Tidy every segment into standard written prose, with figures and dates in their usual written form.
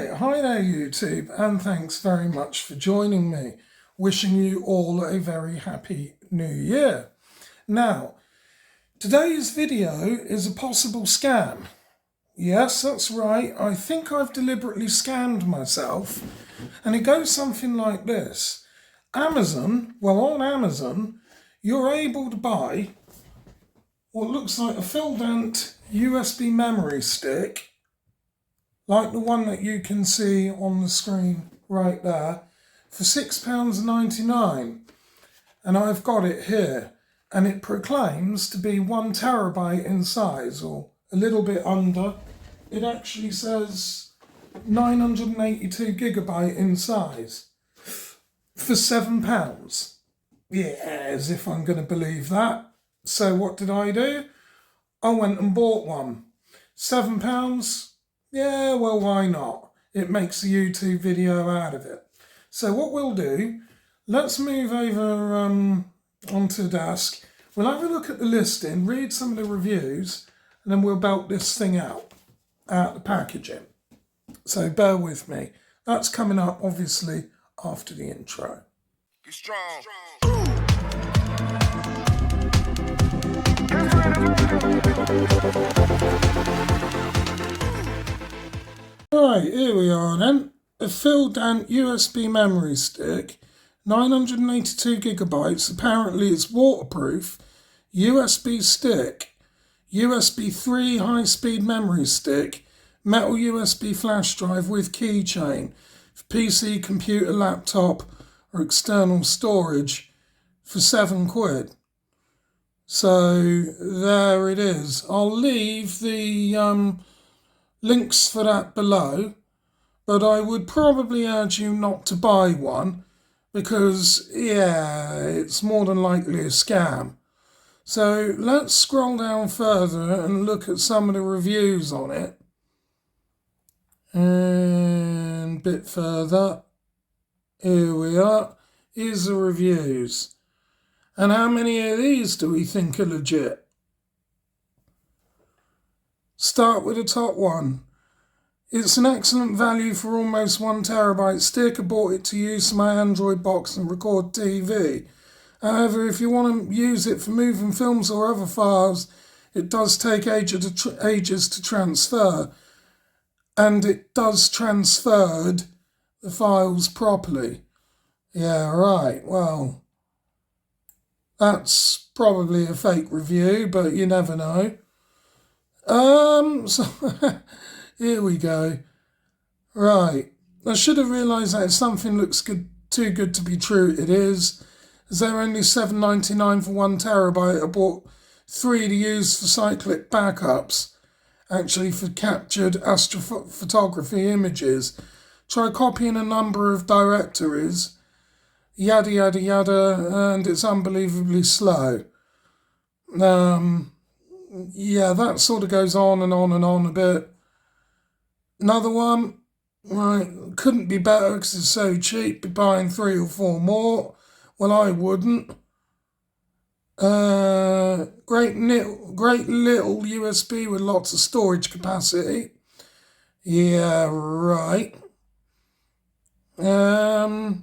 Right, hi there YouTube, and thanks very much for joining me. Wishing you all a very happy new year. Now, today's video is a possible scam. Yes, that's right, I think I've deliberately scammed myself, and it goes something like this. On Amazon, you're able to buy what looks like a filled-out USB memory stick, like the one that you can see on the screen right there, for £6.99. And I've got it here, and it proclaims to be 1 terabyte in size, or a little bit under. It actually says 982 gigabyte in size for £7. Yeah, as if I'm going to believe that. So what did I do? I went and bought one. £7? Yeah, well, why not? It makes a YouTube video out of it. So what we'll do, let's move over onto the desk. We'll have a look at the listing, read some of the reviews, and then we'll belt this thing out the packaging. So bear with me. That's coming up, obviously, after the intro. Get strong. Right, here we are then. A filled-out USB memory stick, 982 gigabytes. Apparently it's waterproof. USB stick, USB 3 high-speed memory stick, metal USB flash drive with keychain, for PC, computer, laptop, or external storage for £7. So there it is. I'll leave the links for that below, but I would probably urge you not to buy one because, yeah, it's more than likely a scam. So let's scroll down further and look at some of the reviews on it. And a bit further. Here we are. Here's the reviews. And how many of these do we think are legit? Start with the top one. It's an excellent value for almost 1 terabyte stick. I bought it to use my Android box and record TV. However, if you want to use it for moving films or other files, it does take ages to transfer. And it does transferred the files properly. Yeah, right, well, that's probably a fake review, but you never know. So here we go. Right, I should have realised that if something looks too good to be true, it is. As they're only $7.99 for 1 terabyte, I bought 3 to use for cyclic backups, actually for captured astrophotography images. Try copying a number of directories, yada yada yada, and it's unbelievably slow. Yeah, that sort of goes on and on and on a bit. Another one, right, couldn't be better because it's so cheap, be buying 3 or 4 more. Well, I wouldn't. Great little USB with lots of storage capacity. Yeah, right. Oh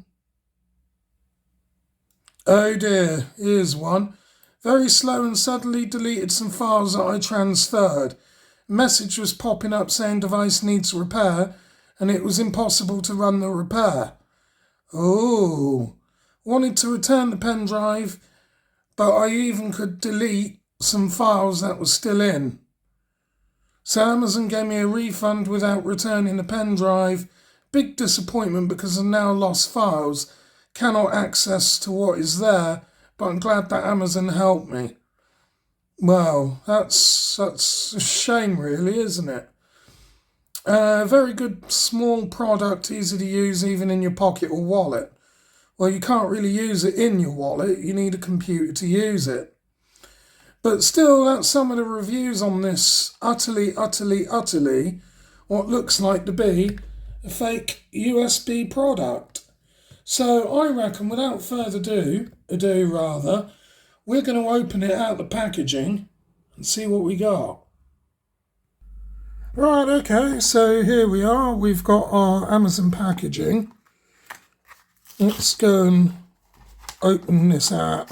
dear, here's one. Very slow and suddenly deleted some files that I transferred. A message was popping up saying device needs repair, and it was impossible to run the repair. Oh, wanted to return the pen drive, but I even could delete some files that were still in. So Amazon gave me a refund without returning the pen drive. Big disappointment because I've now lost files. Cannot access to what is there, but I'm glad that Amazon helped me. Well, that's a shame really, isn't it? Very good small product, easy to use even in your pocket or wallet. Well, you can't really use it in your wallet, you need a computer to use it. But still, that's some of the reviews on this utterly what looks like to be a fake USB product. So I reckon without further ado, we're going to open it out the packaging and see what we got. Right, okay, so here we are. We've got our Amazon packaging. Let's go and open this out.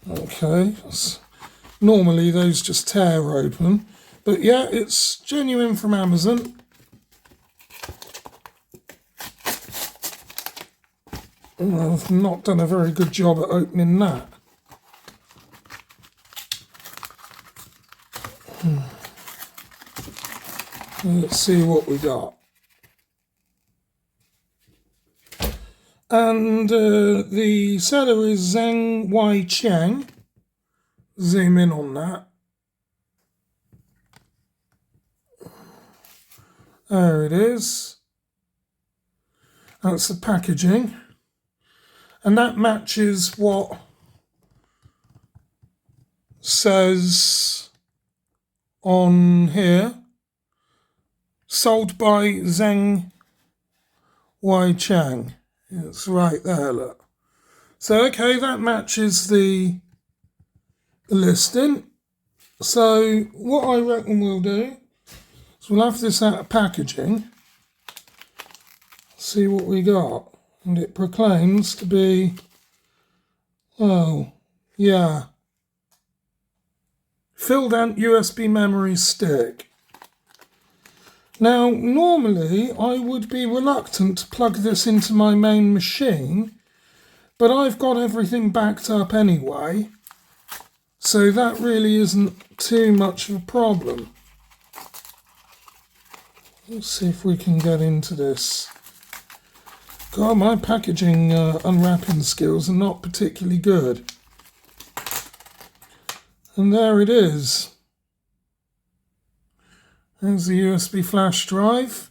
Okay, normally those just tear open. But yeah, it's genuine from Amazon. I've not done a very good job at opening that. Let's see what we got. And the seller is Zheng Wai Cheng. Zoom in on that. There it is. That's the packaging. And that matches what says on here. Sold by Zheng Wai Cheng. It's right there, look. So, okay, that matches the listing. So, what I reckon we'll do is we'll have this out of packaging. See what we got. And it proclaims to be, oh, yeah, filled out USB memory stick. Now, normally I would be reluctant to plug this into my main machine, but I've got everything backed up anyway, so that really isn't too much of a problem. Let's see if we can get into this. God, my packaging unwrapping skills are not particularly good. And there it is. There's the USB flash drive.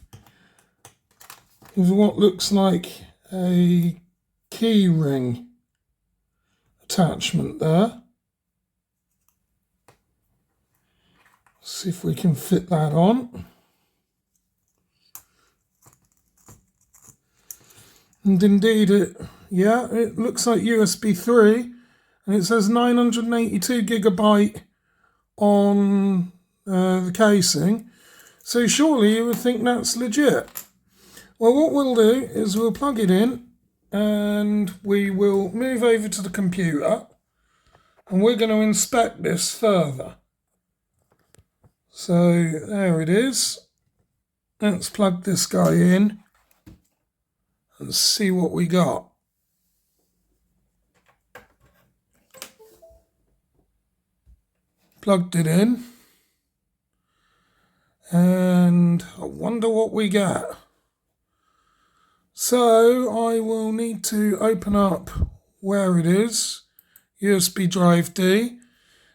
There's what looks like a key ring attachment there. See if we can fit that on. And indeed it looks like USB 3, and it says 982 gigabyte on the casing. So surely you would think that's legit. Well, what we'll do is we'll plug it in and we will move over to the computer and we're going to inspect this further. So there it is. Let's plug this guy in and see what we got. Plugged it in. And I wonder what we get. So I will need to open up where it is, USB drive D.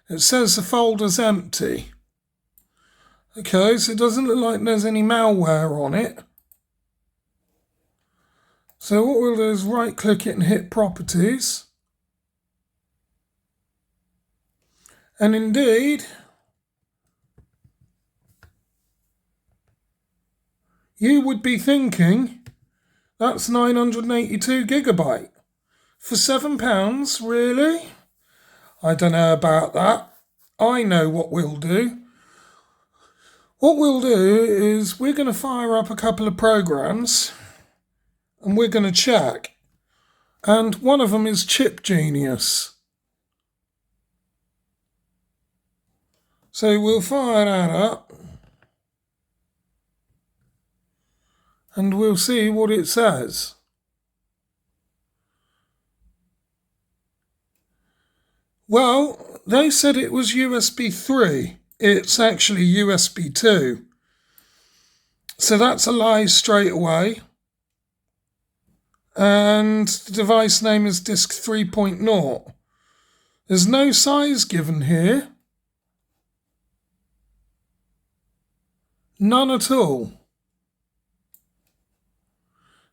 It says the folder's empty. Okay, so it doesn't look like there's any malware on it. So what we'll do is right click it and hit properties. And indeed, you would be thinking, that's 982 gigabyte. For £7, really? I don't know about that. I know what we'll do. What we'll do is we're going to fire up a couple of programs and we're going to check. And one of them is Chip Genius. So we'll fire that up. And we'll see what it says. Well, they said it was USB 3. It's actually USB 2. So that's a lie straight away. And the device name is Disk 3.0. There's no size given here. None at all.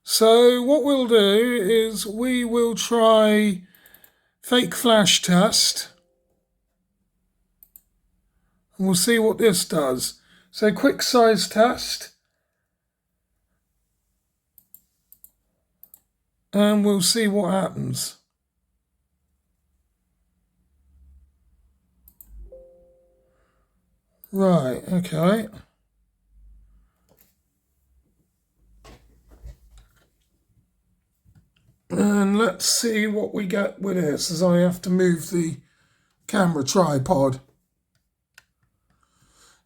So what we'll do is we will try fake flash test. And we'll see what this does. So quick size test. And we'll see what happens. Right, okay. And let's see what we get with this as I have to move the camera tripod.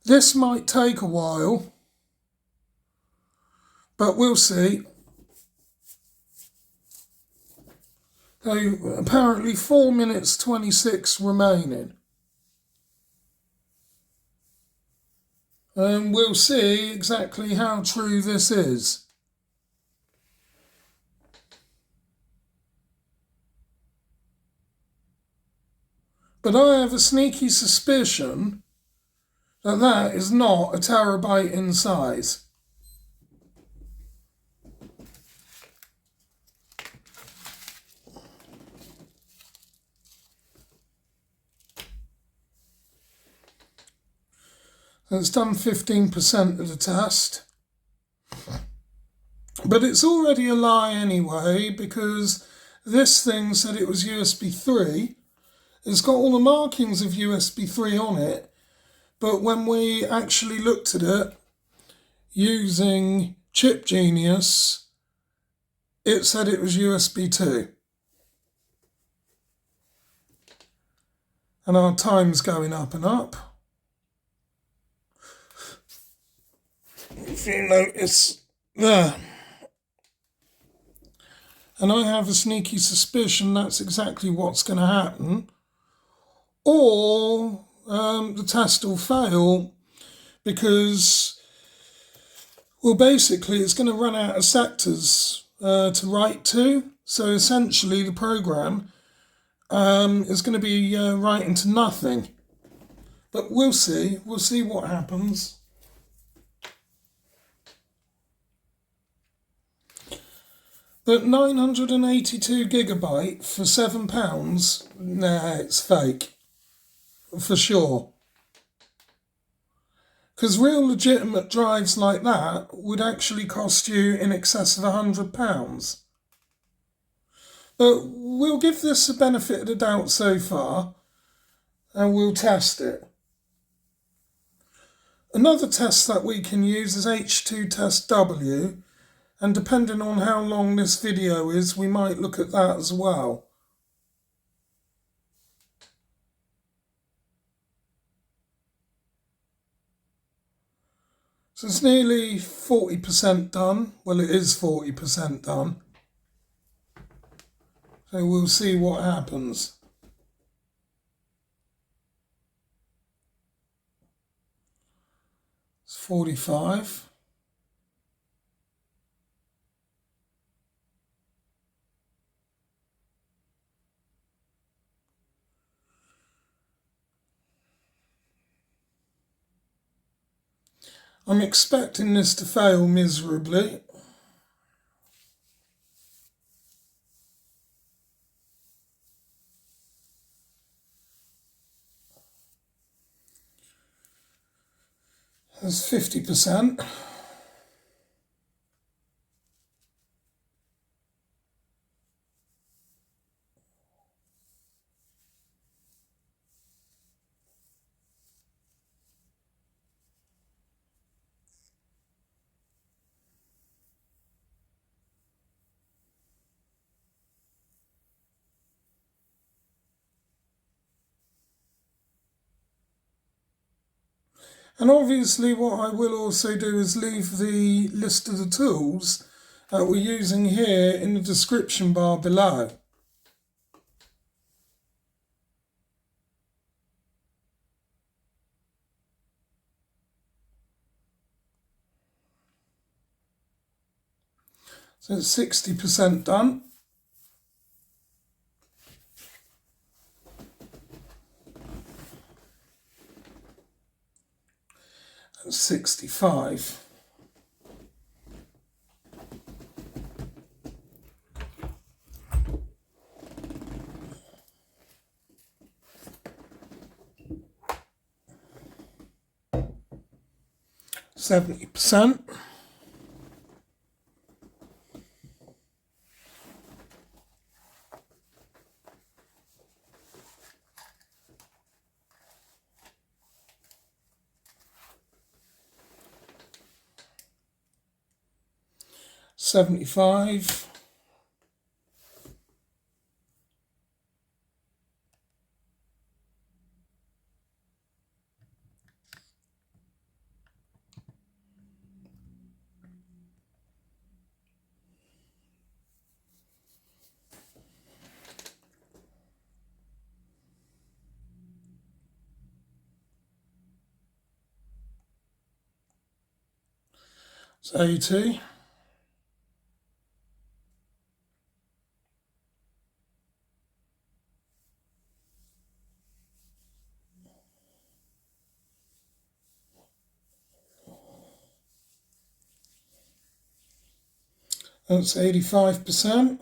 This might take a while, but we'll see. So apparently 4 minutes 26 remaining. And we'll see exactly how true this is. But I have a sneaky suspicion that that is not a terabyte in size. It's done 15% of the test. But it's already a lie anyway, because this thing said it was USB 3. It's got all the markings of USB 3 on it, but when we actually looked at it using Chip Genius, it said it was USB 2. And our time's going up and up. If you notice there. And I have a sneaky suspicion that's exactly what's going to happen. Or the test will fail because, well, basically it's going to run out of sectors to write to. So essentially the program is going to be writing to nothing. But we'll see. We'll see what happens. But 982 gigabyte for £7, nah, it's fake. For sure. Because real legitimate drives like that would actually cost you in excess of £100. But we'll give this a benefit of the doubt so far, and we'll test it. Another test that we can use is H2 test W, and depending on how long this video is, we might look at that as well. So it's nearly 40% done. Well, it is 40% done. So we'll see what happens. It's 45. I'm expecting this to fail miserably. There's 50%. And obviously what I will also do is leave the list of the tools that we're using here in the description bar below. So it's 60% done. That's 65. %. 75, 80, 85%.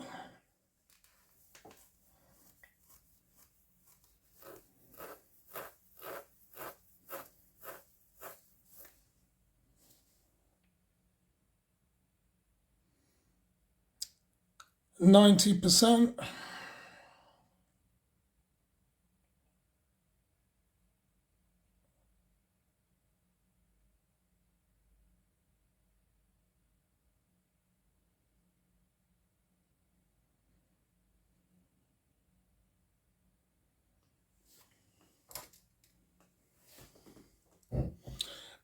90%.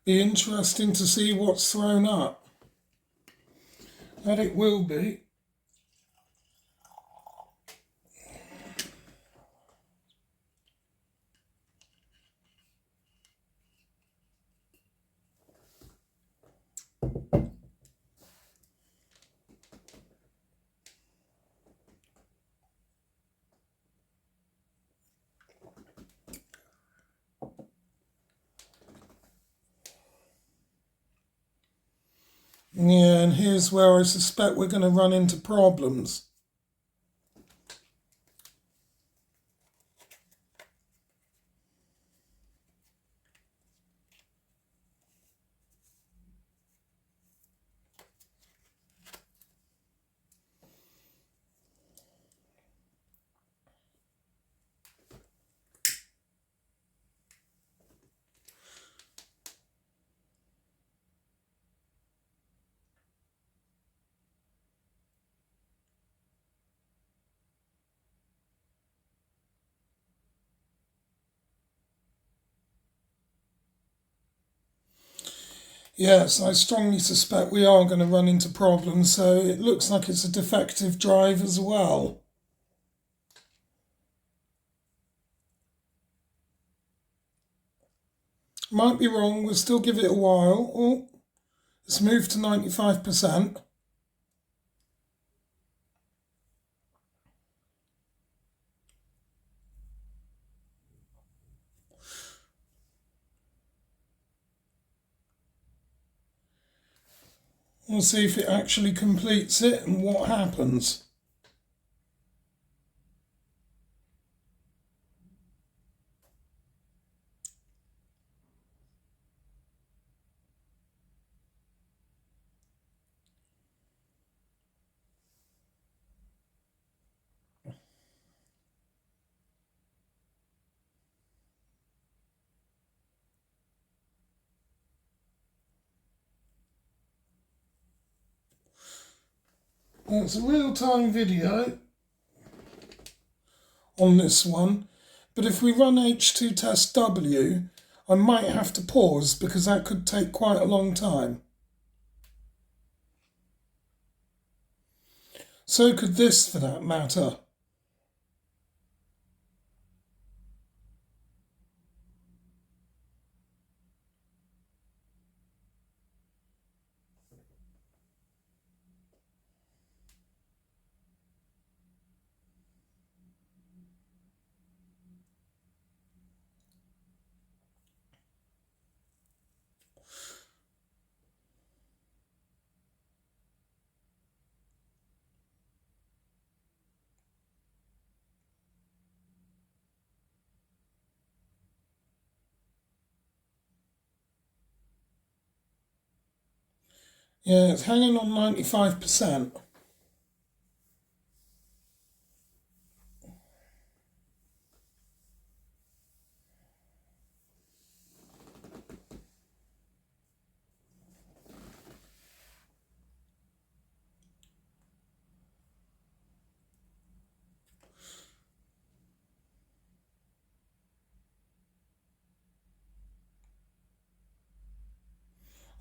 Be interesting to see what's thrown up. That it will be. Yeah, and here's where I suspect we're going to run into problems. Yes, I strongly suspect we are going to run into problems, so it looks like it's a defective drive as well. Might be wrong, we'll still give it a while. Oh, it's moved to 95%. We'll see if it actually completes it and what happens. It's a real-time video on this one, but if we run H2 test W, I might have to pause because that could take quite a long time. So could this for that matter. Yeah, it's hanging on 95%.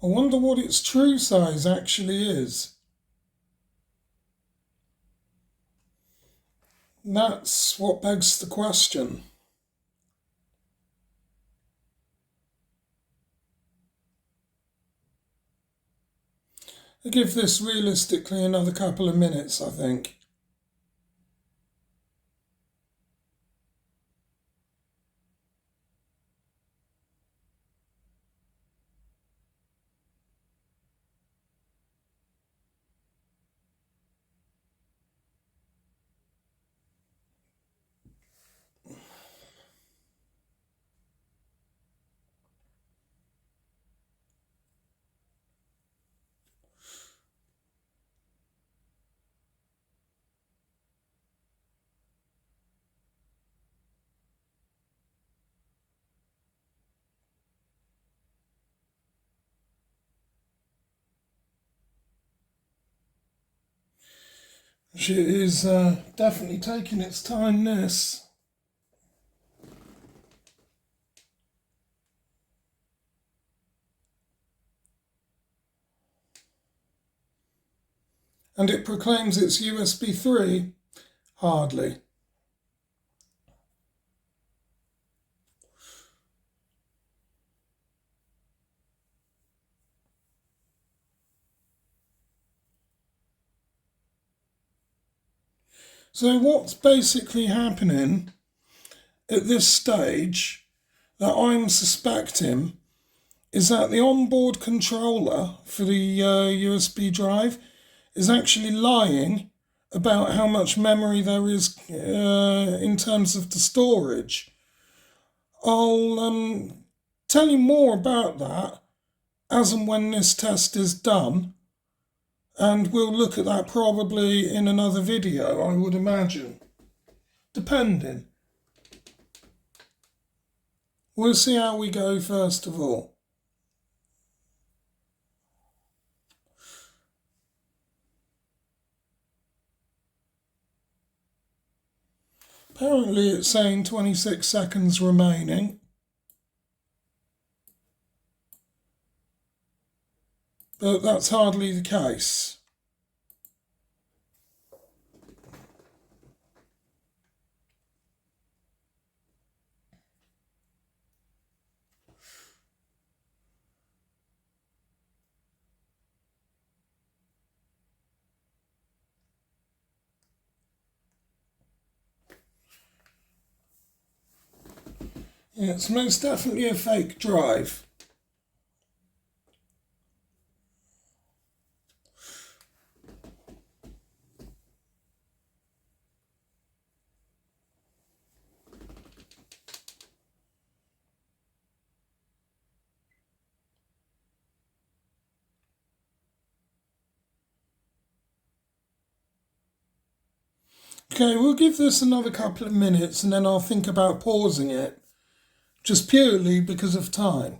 I wonder what its true size actually is. That's what begs the question. I'll give this realistically another couple of minutes, I think. It is definitely taking its time, this. And it proclaims it's USB 3? Hardly. So what's basically happening at this stage that I'm suspecting is that the onboard controller for the USB drive is actually lying about how much memory there is in terms of the storage. I'll tell you more about that as and when this test is done, and we'll look at that probably in another video, I would imagine, depending. We'll see how we go first of all. Apparently it's saying 26 seconds remaining. But that's hardly the case. Yeah, it's most definitely a fake drive. Okay, we'll give this another couple of minutes and then I'll think about pausing it, just purely because of time.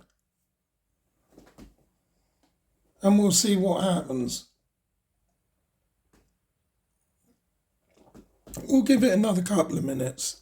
And we'll see what happens. We'll give it another couple of minutes.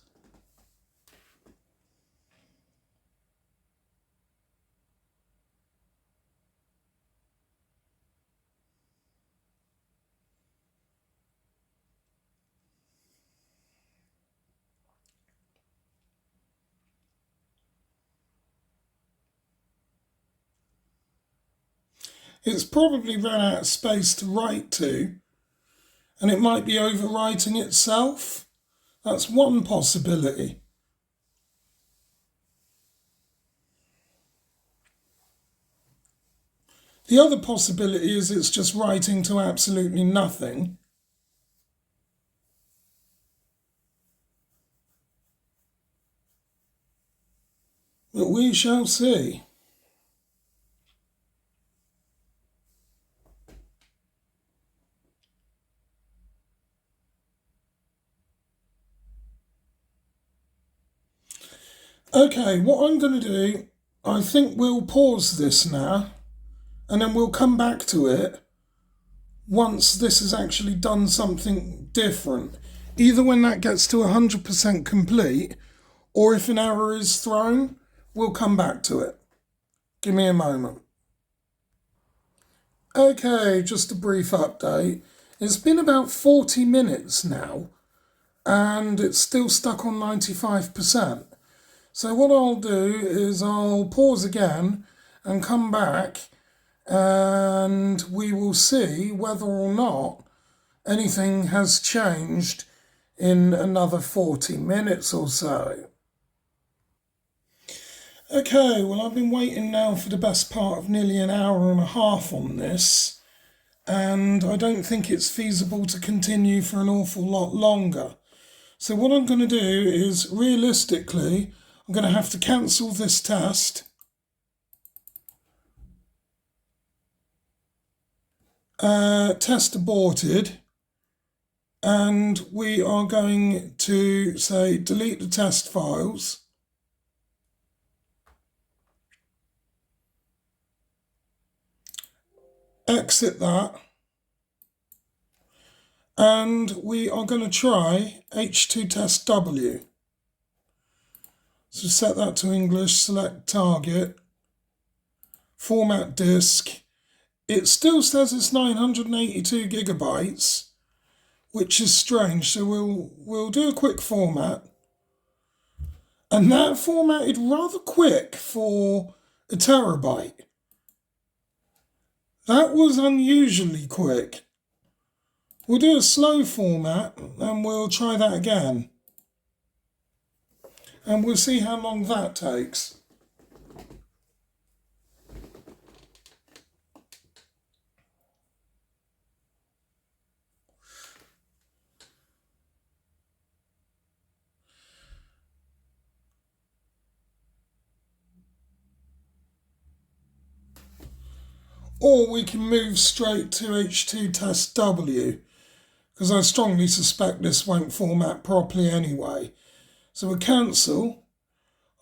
It's probably run out of space to write to, and it might be overwriting itself. That's one possibility. The other possibility is it's just writing to absolutely nothing. But we shall see. Okay, what I'm going to do, I think we'll pause this now, and then we'll come back to it once this has actually done something different. Either when that gets to 100% complete, or if an error is thrown, we'll come back to it. Give me a moment. Okay, just a brief update. It's been about 40 minutes now and it's still stuck on 95%. So what I'll do is I'll pause again and come back and we will see whether or not anything has changed in another 40 minutes or so. Okay, well, I've been waiting now for the best part of nearly an hour and a half on this, and I don't think it's feasible to continue for an awful lot longer. So, what I'm going to do is realistically, I'm going to have to cancel this test. Test aborted, and we are going to say delete the test files. Exit that, and we are going to try H2 test W. So set that to English, select target, format disk. It still says it's 982 gigabytes, which is strange. So we'll do a quick format. And that formatted rather quick for a terabyte. That was unusually quick. We'll do a slow format and we'll try that again. And we'll see how long that takes. Or we can move straight to H2 test W, because I strongly suspect this won't format properly anyway. So we'll cancel.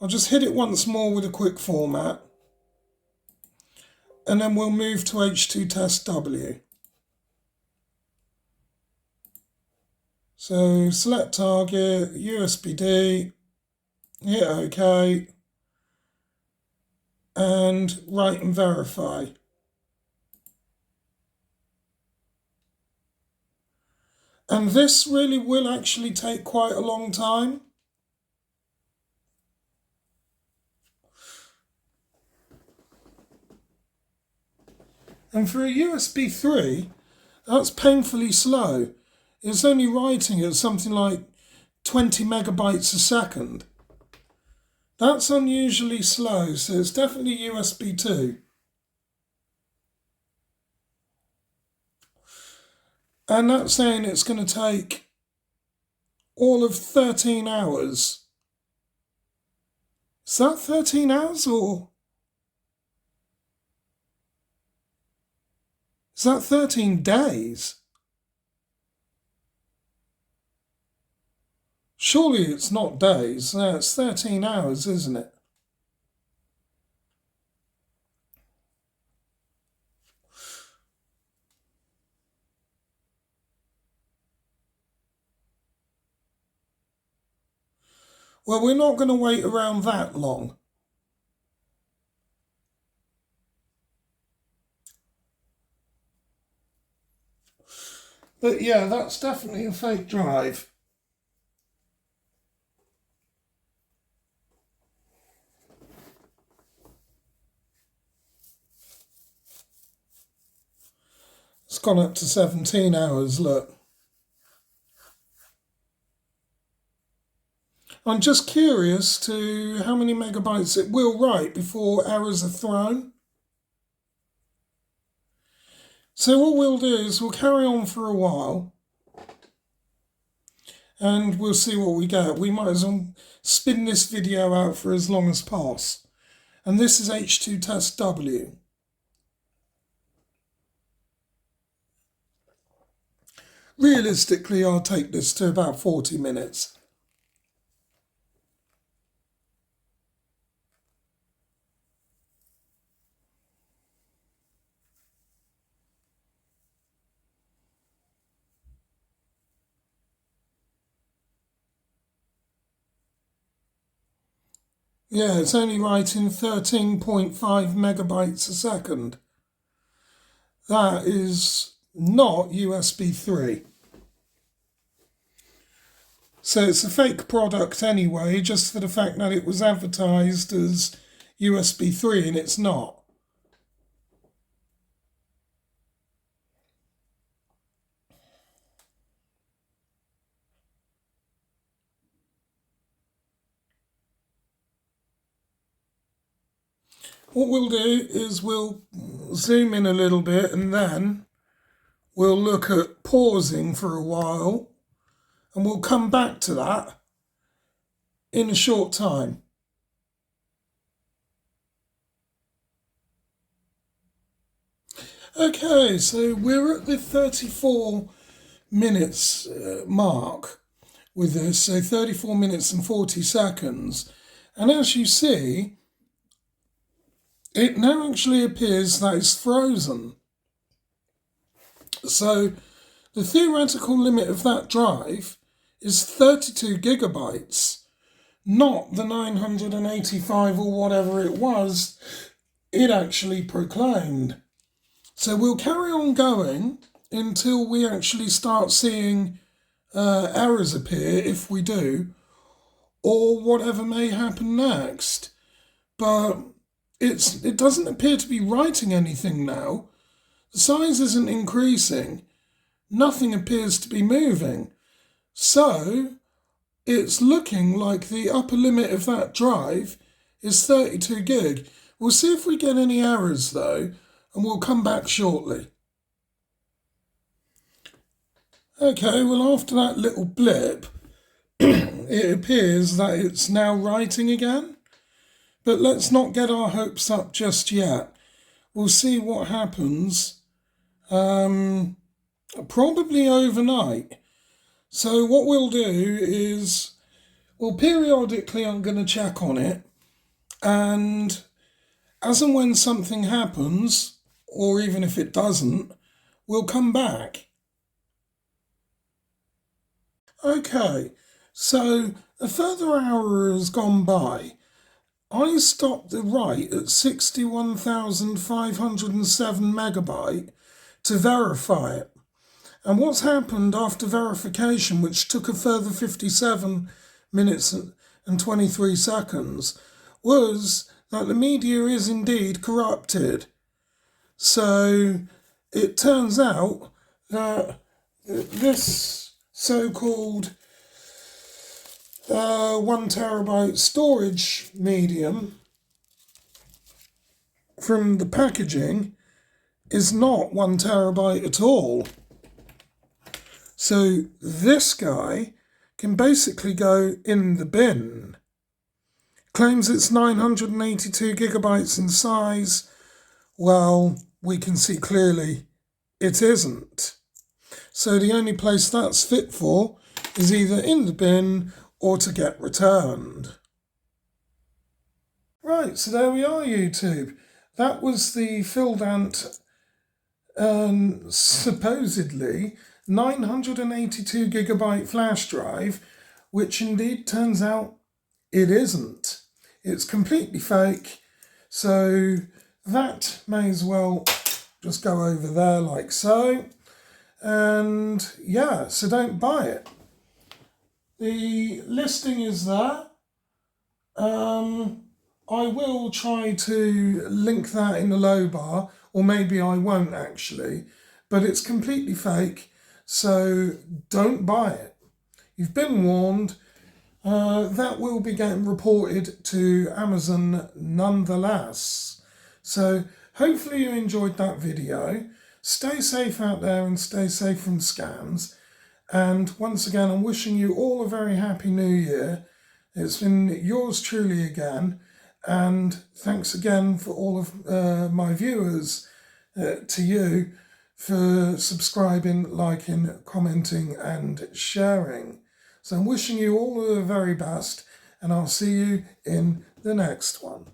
I'll just hit it once more with a quick format. And then we'll move to H2 test W. So select target, USB-D, hit OK, and write and verify. And this really will actually take quite a long time. And for a USB 3, that's painfully slow. It's only writing at something like 20 megabytes a second. That's unusually slow, so it's definitely USB 2. And that's saying it's going to take all of 13 hours. Is that 13 hours or is that 13 days? Surely it's not days. No, it's 13 hours, isn't it? Well, we're not going to wait around that long. But yeah, that's definitely a fake drive. It's gone up to 17 hours, look. I'm just curious to how many megabytes it will write before errors are thrown. So what we'll do is we'll carry on for a while and we'll see what we get. We might as well spin this video out for as long as possible. And this is H2 test W. Realistically, I'll take this to about 40 minutes. Yeah, it's only writing 13.5 megabytes a second. that is not USB 3. So it's a fake product anyway, just for the fact that it was advertised as USB 3 and it's not. What we'll do is we'll zoom in a little bit and then we'll look at pausing for a while and we'll come back to that in a short time. Okay, so we're at the 34 minutes mark with this, so 34 minutes and 40 seconds. And as you see, it now actually appears that it's frozen. So the theoretical limit of that drive is 32 gigabytes, not the 985 or whatever it was it actually proclaimed. So we'll carry on going until we actually start seeing errors appear, if we do, or whatever may happen next. But it doesn't appear to be writing anything now. The size isn't increasing. Nothing appears to be moving. So it's looking like the upper limit of that drive is 32 gig. We'll see if we get any errors though, and we'll come back shortly. Okay, well after that little blip, it appears that it's now writing again. But let's not get our hopes up just yet. We'll see what happens probably overnight. So what we'll do is, well, periodically I'm going to check on it, and as and when something happens, or even if it doesn't, we'll come back. Okay, so a further hour has gone by. I stopped the write at 61,507 megabyte to verify it. And what's happened after verification, which took a further 57 minutes and 23 seconds, was that the media is indeed corrupted. So it turns out that this so-called 1 terabyte storage medium from the packaging is not 1 terabyte at all. So this guy can basically go in the bin. Claims it's 982 gigabytes in size. Well, we can see clearly it isn't. So the only place that's fit for is either in the bin or to get returned. Right, so there we are, YouTube. That was the Fildant supposedly 982 gigabyte flash drive, which indeed turns out it isn't. It's completely fake, so that may as well just go over there like so. And yeah, so don't buy it. The listing is there. I will try to link that in the low bar, or maybe I won't actually, but it's completely fake, so don't buy it. You've been warned. That will be getting reported to Amazon nonetheless. So hopefully you enjoyed that video. Stay safe out there and stay safe from scams. And once again, I'm wishing you all a very happy new year. It's been yours truly again. And thanks again for all of my viewers, to you, for subscribing, liking, commenting and sharing. So I'm wishing you all the very best, and I'll see you in the next one.